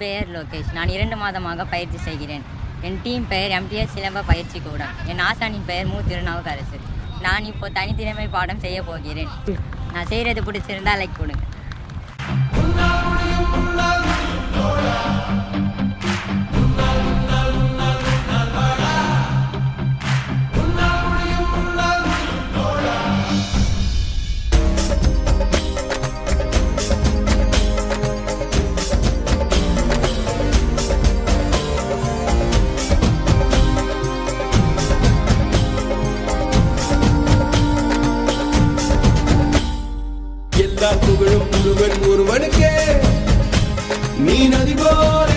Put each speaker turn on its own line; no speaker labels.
பெயர் லோகேஷ். நான் 2 மாதமாக பயிற்சி செய்கிறேன். என் டீம் பெயர் எம்டிஎஸ் சிலம்ப பயிற்சி கூடம். என் ஆசானின் பெயர் மு. திருநாவுக்கரசு. நான் இப்போ தனித்திறமை பாடம் செய்ய போகிறேன். நான் செய்கிறது பிடிச்சிருந்தா லைக் கொடுங்க.
எல்லா புகழும் முருகன் ஒருவனுக்கே. நீ நதி போல